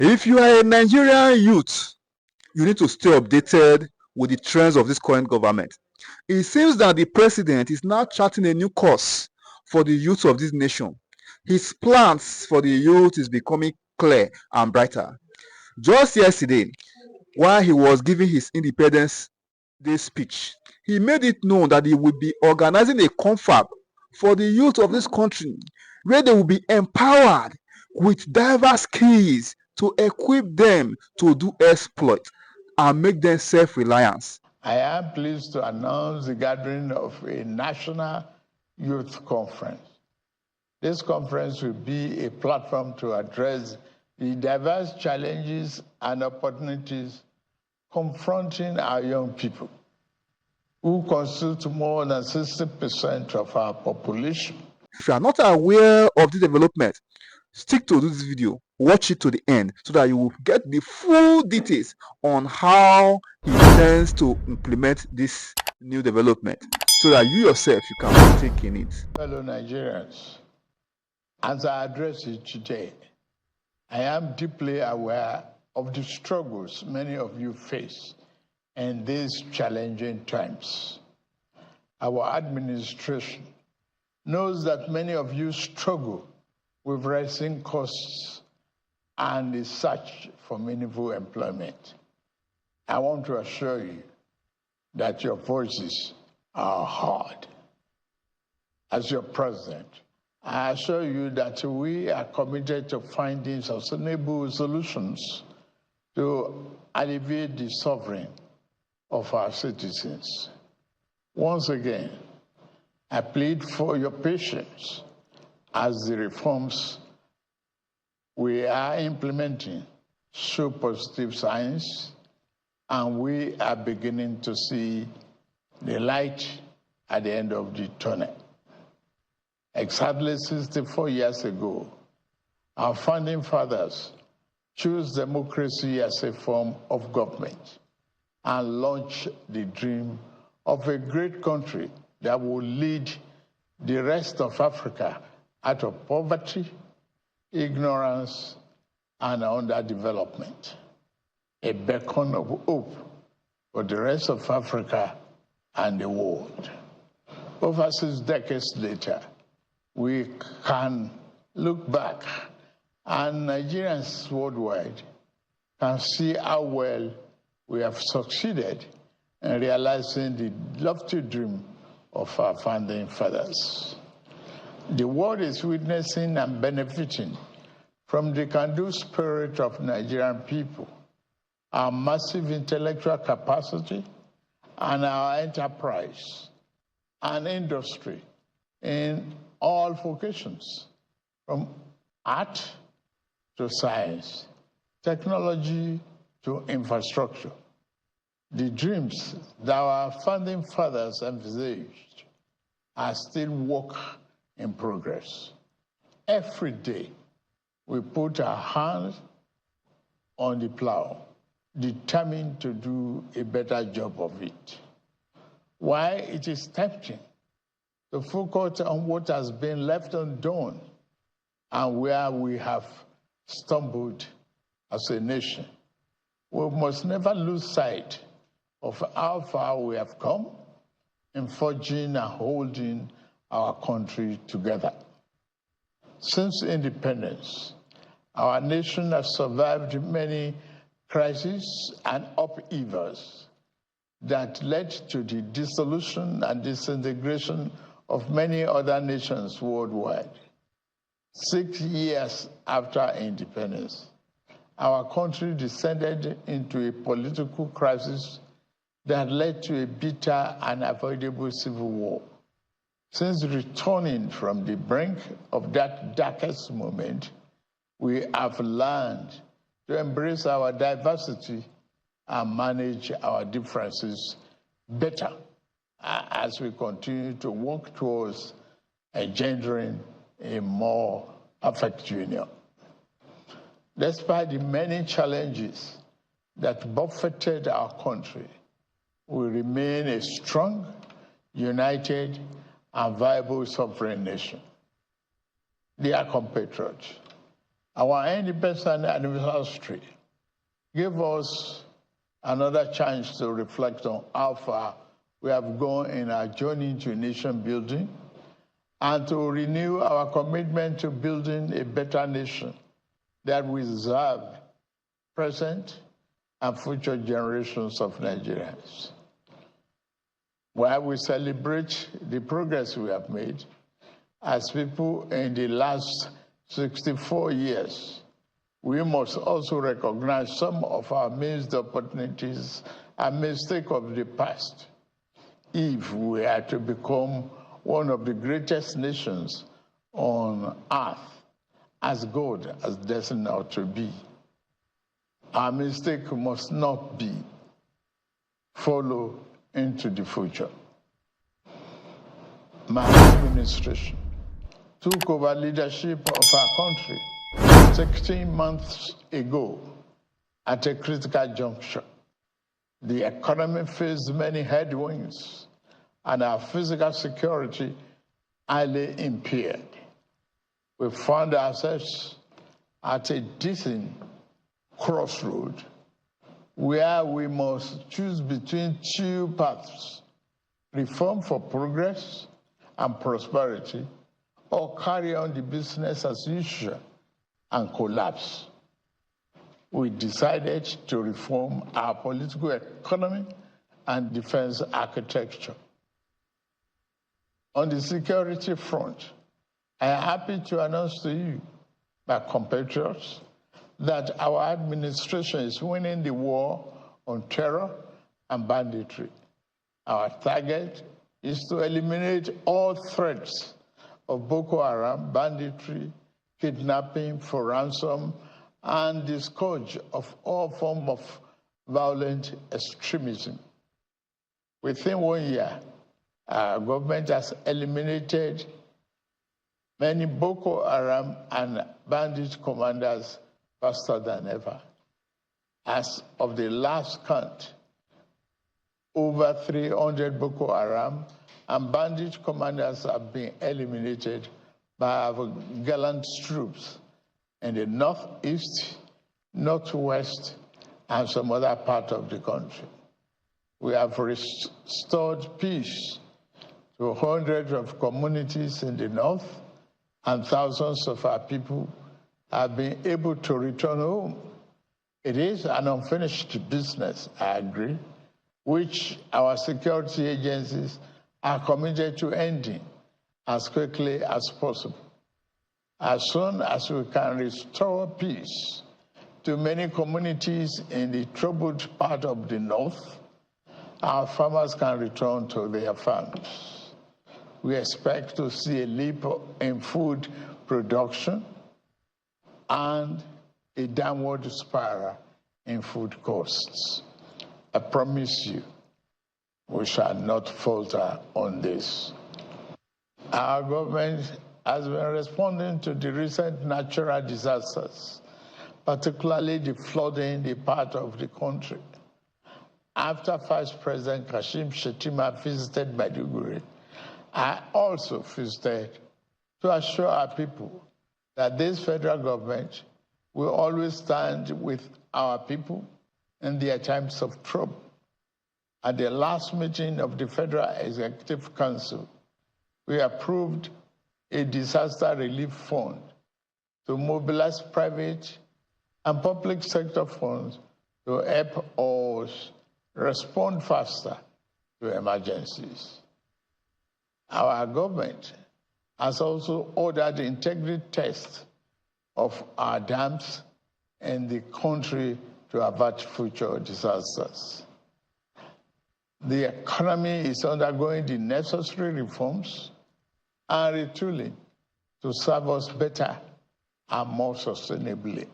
If you are a Nigerian youth, you need to stay updated with the trends of this current government. It seems that the president is now charting a new course for the youth of this nation. His plans for the youth is becoming clear and brighter. Just yesterday, while he was giving his Independence Day speech, he made it known that he would be organizing a confab for the youth of this country where they will be empowered with diverse skills to equip them to do exploit and make them self-reliant. I am pleased to announce the gathering of a national youth conference. This conference will be a platform to address the diverse challenges and opportunities confronting our young people, who constitute more than 60% of our population. If you are not aware of this development, stick to this video, watch it to the end so that you will get the full details on how he intends to implement this new development so that you yourself you can partake in it. Fellow Nigerians, as I address you today, I am deeply aware of the struggles many of you face in these challenging times. Our administration knows that many of you struggle with rising costs and the search for meaningful employment. I want to assure you that your voices are heard. As your president, I assure you that we are committed to finding sustainable solutions to alleviate the suffering of our citizens. Once again, I plead for your patience as the reforms we are implementing show positive signs, and we are beginning to see the light at the end of the tunnel. Exactly 64 years ago, our founding fathers chose democracy as a form of government and launched the dream of a great country that will lead the rest of Africa out of poverty, ignorance, and underdevelopment. A beacon of hope for the rest of Africa and the world. Over 6 decades later, we can look back and Nigerians worldwide can see how well we have succeeded in realizing the lofty dream of our founding fathers. The world is witnessing and benefiting from the can-do spirit of Nigerian people, our massive intellectual capacity, and our enterprise and industry in all vocations, from art to science, technology to infrastructure. The dreams that our founding fathers envisaged are still work in progress. Every day, we put our hands on the plow, determined to do a better job of it. While it is tempting to focus on what has been left undone and where we have stumbled as a nation, we must never lose sight of how far we have come in forging and holding our country together. Since independence, our nation has survived many crises and upheavals that led to the dissolution and disintegration of many other nations worldwide. 6 years after independence, our country descended into a political crisis that led to a bitter and unavoidable civil war. Since returning from the brink of that darkest moment, we have learned to embrace our diversity and manage our differences better as we continue to work towards engendering a more perfect union. Despite the many challenges that buffeted our country, we remain a strong, united, and viable sovereign nation. Dear compatriots, Our independence anniversary gave us another chance to reflect on how far we have gone in our journey to nation building and to renew our commitment to building a better nation that will serve present and future generations of Nigerians. While we celebrate the progress we have made as people in the last 64 years, we must also recognize some of our missed opportunities and mistakes of the past if we are to become one of the greatest nations on earth, as God has destined us to be. Our mistake must not be follow into the future. My administration took over leadership of our country 16 months ago at a critical juncture. The economy faced many headwinds and our physical security highly impaired. We found ourselves at a distant crossroad where we must choose between two paths: reform for progress and prosperity, or carry on the business as usual and collapse. We decided to reform our political economy and defense architecture. On the security front, I am happy to announce to you, my compatriots, that our administration is winning the war on terror and banditry. Our target is to eliminate all threats of Boko Haram, banditry, kidnapping for ransom, and the scourge of all forms of violent extremism. Within 1 year, our government has eliminated many Boko Haram and bandit commanders faster than ever. As of the last count, over 300 Boko Haram and bandit commanders have been eliminated by our gallant troops in the northeast, northwest, and some other part of the country. We have restored peace to hundreds of communities in the north, and thousands of our people have been able to return home. It is an unfinished business, I agree, which our security agencies are committed to ending as quickly as possible. As soon as we can restore peace to many communities in the troubled part of the north, our farmers can return to their farms. We expect to see a leap in food production and a downward spiral in food costs. I promise you, we shall not falter on this. Our government has been responding to the recent natural disasters, particularly the flooding in the part of the country. After Vice President Kashim Shettima visited Maiduguri, I also visited to assure our people that this federal government will always stand with our people in their times of trouble. At the last meeting of the Federal Executive Council, we approved a disaster relief fund to mobilize private and public sector funds to help us respond faster to emergencies. Our government has also ordered the integrity test of our dams in the country to avert future disasters. The economy is undergoing the necessary reforms and retooling to serve us better and more sustainably.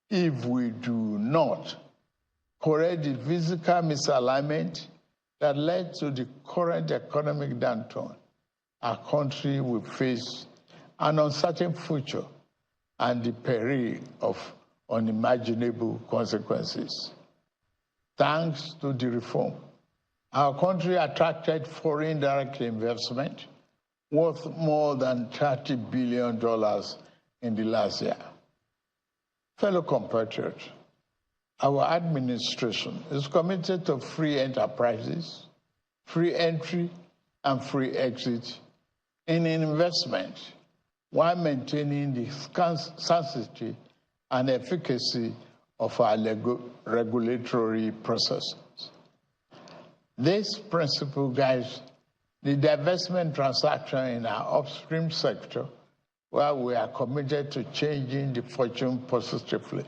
If we do not correct the physical misalignment that led to the current economic downturn, our country will face an uncertain future and the peril of unimaginable consequences. Thanks to the reform, our country attracted foreign direct investment worth more than $30 billion in the last year. Fellow compatriots, our administration is committed to free enterprises, free entry, and free exit in investment while maintaining the sanctity and efficacy of our regulatory processes. This principle guides the divestment transaction in our upstream sector, where we are committed to changing the fortune positively.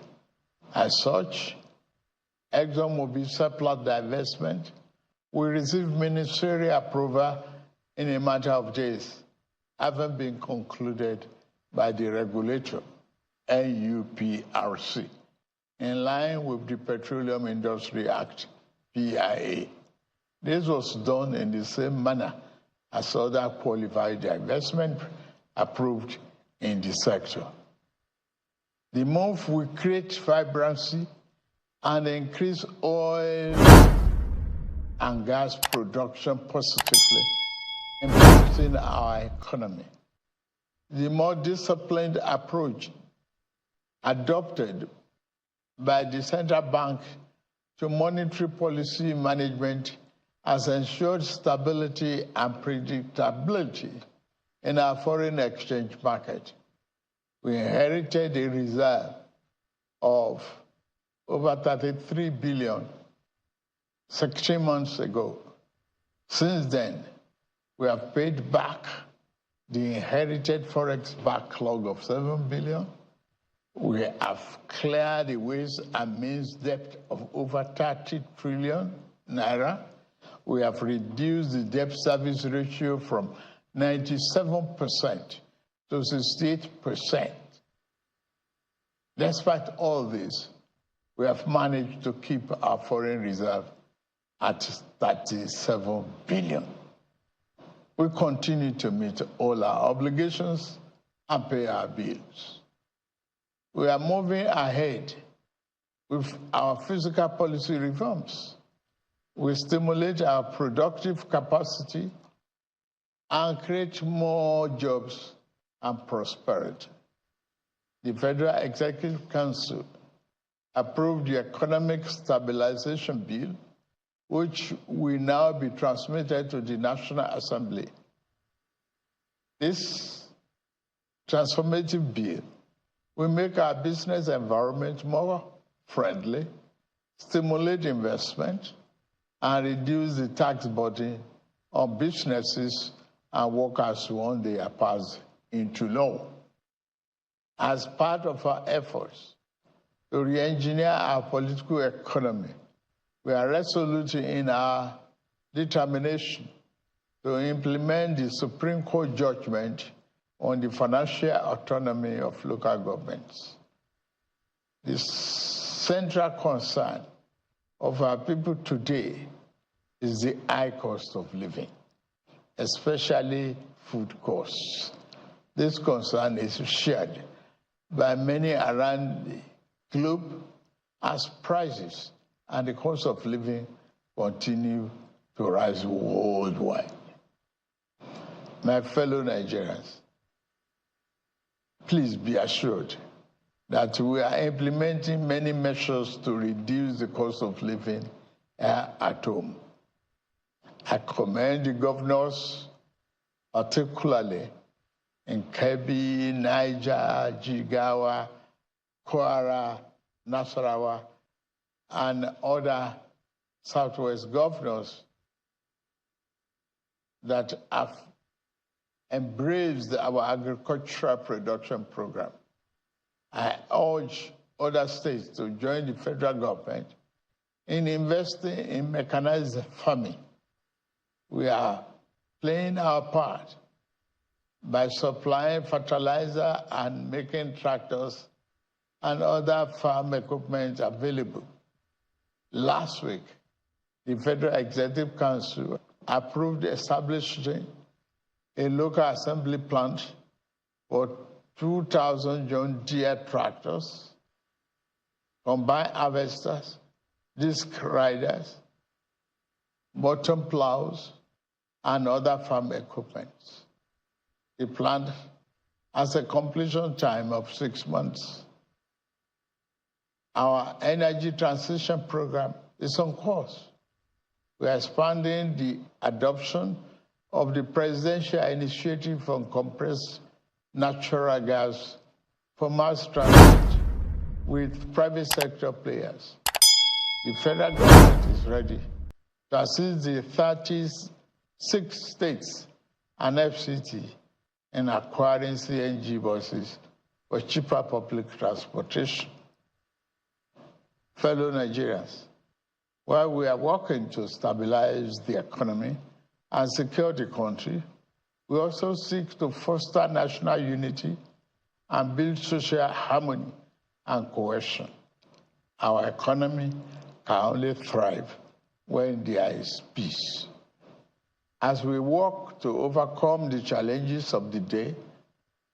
As such, ExxonMobil surplus divestment will receive ministerial approval in a matter of days, having been concluded by the regulator, NUPRC, in line with the Petroleum Industry Act, PIA. This was done in the same manner as other qualified divestment approved in the sector. The move will create vibrancy and increase oil and gas production positively, impacting our economy. The more disciplined approach adopted by the central bank to monetary policy management has ensured stability and predictability in our foreign exchange market. We inherited a reserve of over 33 billion 16 months ago. Since then, we have paid back the inherited forex backlog of 7 billion. We have cleared the ways and means debt of over 30 trillion naira. We have reduced the debt service ratio from 97% to 68%. Despite all this, we have managed to keep our foreign reserve at 37 billion. We continue to meet all our obligations and pay our bills. We are moving ahead with our fiscal policy reforms. We stimulate our productive capacity and create more jobs and prosperity. The Federal Executive Council approved the Economic Stabilization Bill, which will now be transmitted to the National Assembly. This transformative bill will make our business environment more friendly, stimulate investment, and reduce the tax burden on businesses and workers once they are passed into law. As part of our efforts to re-engineer our political economy, we are resolute in our determination to implement the Supreme Court judgment on the financial autonomy of local governments. The central concern of our people today is the high cost of living, especially food costs. This concern is shared by many around the globe as prices and the cost of living continue to rise worldwide. My fellow Nigerians, please be assured that we are implementing many measures to reduce the cost of living at home. I commend the governors, particularly in Kebbi, Niger, Jigawa, Kwara, Nasarawa, and other Southwest governors that have embraced our agricultural production program. I urge other states to join the federal government in investing in mechanized farming. We are playing our part by supplying fertilizer and making tractors and other farm equipment available. Last week, the Federal Executive Council approved establishing a local assembly plant for 2,000 John Deere tractors, combine harvesters, disc riders, bottom plows, and other farm equipment. The plant has a completion time of 6 months. Our energy transition program is on course. We are expanding the adoption of the presidential initiative on compressed natural gas for mass transit with private sector players. The federal government is ready to assist the 36 states and FCT in acquiring CNG buses for cheaper public transportation. Fellow Nigerians, while we are working to stabilize the economy and secure the country, we also seek to foster national unity and build social harmony and cohesion. Our economy can only thrive when there is peace. As we work to overcome the challenges of the day,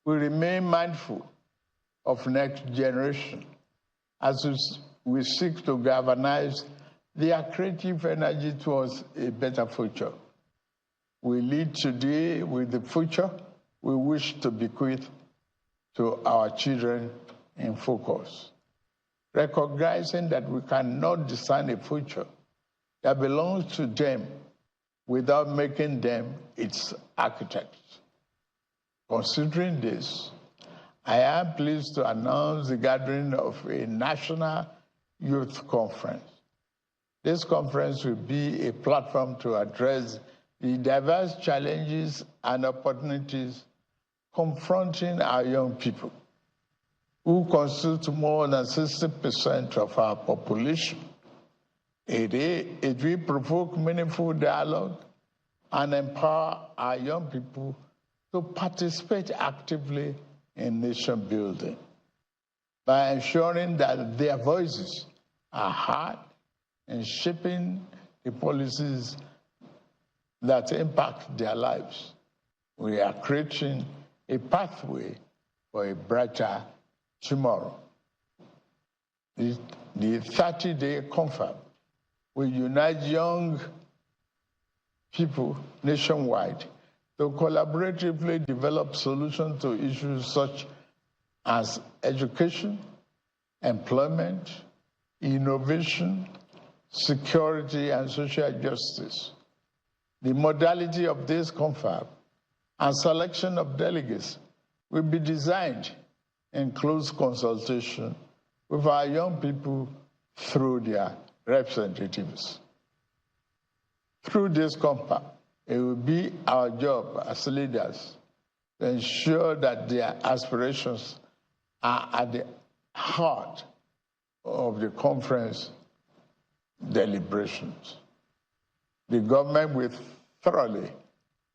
we remain mindful of next generation as we seek to galvanize their creative energy towards a better future. We lead today with the future we wish to bequeath to our children in focus, recognizing that we cannot design a future that belongs to them without making them its architects. Considering this, I am pleased to announce the gathering of a national youth conference. This conference will be a platform to address the diverse challenges and opportunities confronting our young people, who constitute more than 60% of our population. It will provoke meaningful dialogue and empower our young people to participate actively in nation building by ensuring that their voices are heard in shaping the policies that impact their lives. We are creating a pathway for a brighter tomorrow. The 30-day conference will unite young people nationwide to collaboratively develop solutions to issues such as education, employment, innovation, security, and social justice. The modality of this conference and selection of delegates will be designed in close consultation with our young people through their representatives. Through this compact, it will be our job as leaders to ensure that their aspirations are at the heart of the conference deliberations. The government will thoroughly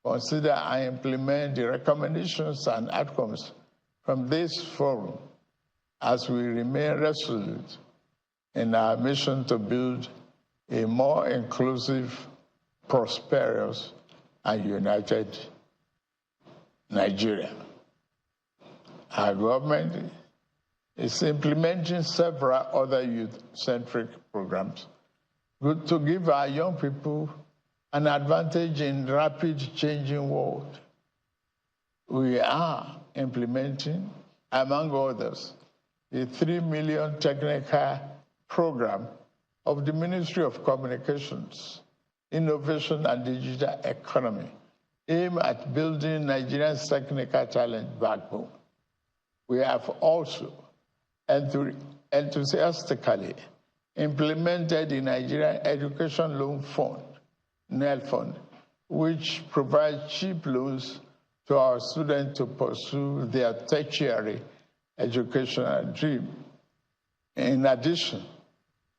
consider and implement the recommendations and outcomes from this forum as we remain resolute in our mission to build a more inclusive, prosperous, and united Nigeria. Our government is implementing several other youth-centric programs to give our young people an advantage in rapid changing world. We are implementing, among others, the 3 million technical program of the Ministry of Communications, Innovation and Digital Economy, aimed at building Nigeria's technical talent backbone. We have also enthusiastically implemented the Nigerian Education Loan Fund, NEL Fund, which provides cheap loans to our students to pursue their tertiary educational dream. In addition,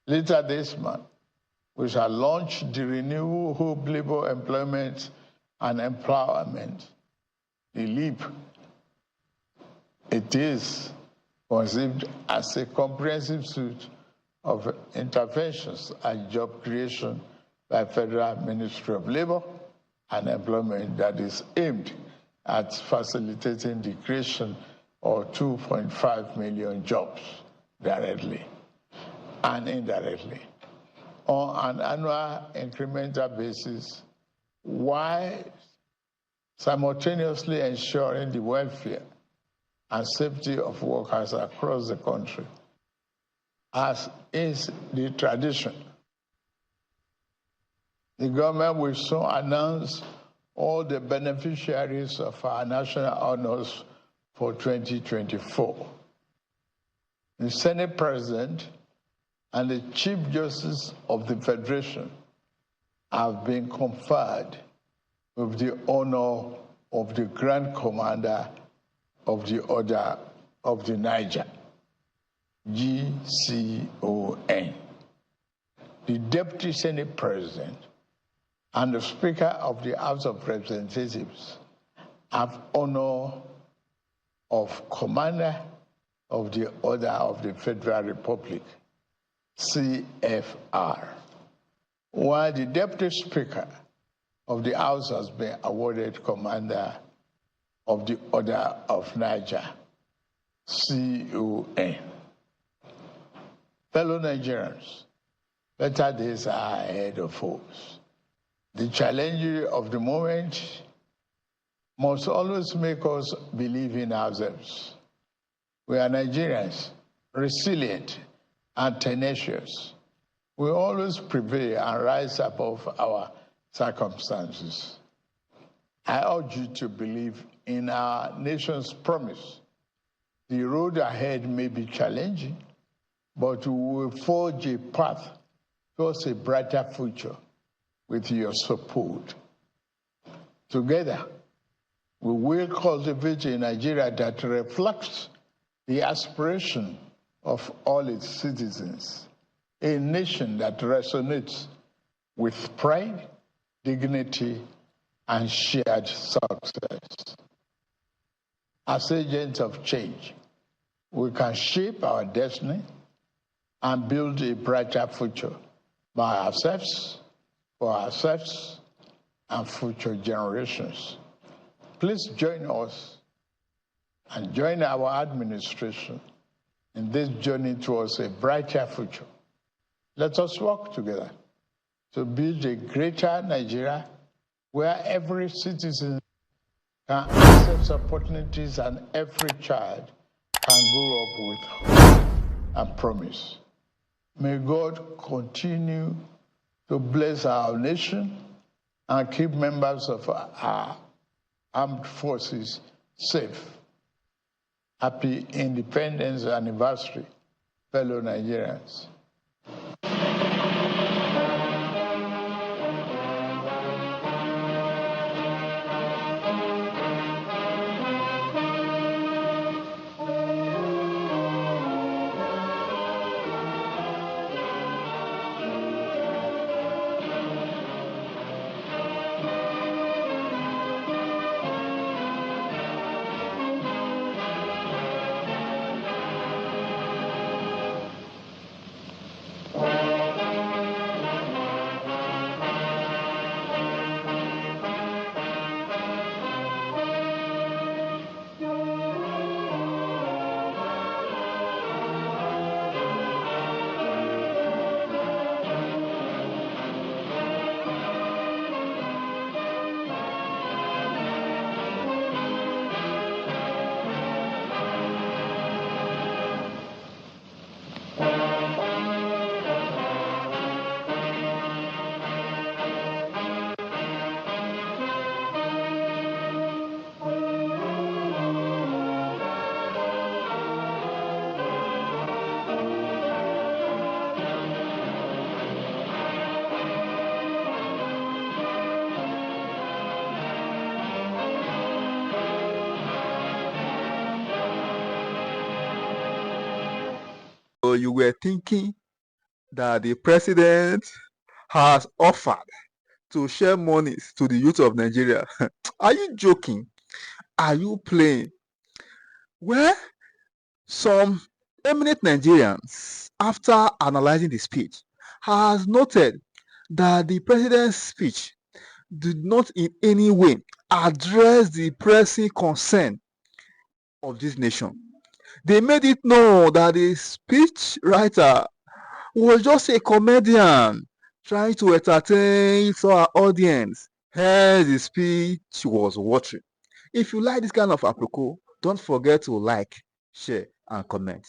later this month, we shall launch the Renewable Hope Labor Employment and Empowerment, the LEAP. It is conceived as a comprehensive suite of interventions and job creation by Federal Ministry of Labor and Employment that is aimed at facilitating the creation of 2.5 million jobs directly and indirectly on an annual incremental basis, while simultaneously ensuring the welfare and safety of workers across the country. As is the tradition, the government will soon announce all the beneficiaries of our national honors for 2024. The Senate President and the Chief Justice of the Federation have been conferred with the honor of the Grand Commander of the Order of the Niger, GCON. The Deputy Senate President and the Speaker of the House of Representatives have honor of Commander of the Order of the Federal Republic, CFR, while the Deputy Speaker of the House has been awarded Commander of the Order of Niger, CON. Fellow Nigerians, better days are ahead of us. The challenge of the moment must always make us believe in ourselves. We are Nigerians, resilient and tenacious. We always prevail and rise above our circumstances. I urge you to believe in our nation's promise. The road ahead may be challenging, but we will forge a path towards a brighter future with your support. Together, we will cultivate a Nigeria that reflects the aspiration of all its citizens, a nation that resonates with pride, dignity, and shared success. As agents of change, we can shape our destiny and build a brighter future by ourselves, for ourselves, and future generations. Please join us and join our administration in this journey towards a brighter future. Let us work together to build a greater Nigeria where every citizen can access opportunities and every child can grow up with hope and promise. May God continue to bless our nation and keep members of our armed forces safe. Happy Independence Anniversary, fellow Nigerians. So you were thinking that the president has offered to share monies to the youth of Nigeria. Are you joking? Are you playing? Well, some eminent Nigerians, after analyzing the speech, has noted that the president's speech did not in any way address the pressing concern of this nation. They made it known that the speech writer was just a comedian trying to entertain our audience. Hence, the speech was watering. If you like this kind of apropos, Don't forget to like, share, and comment.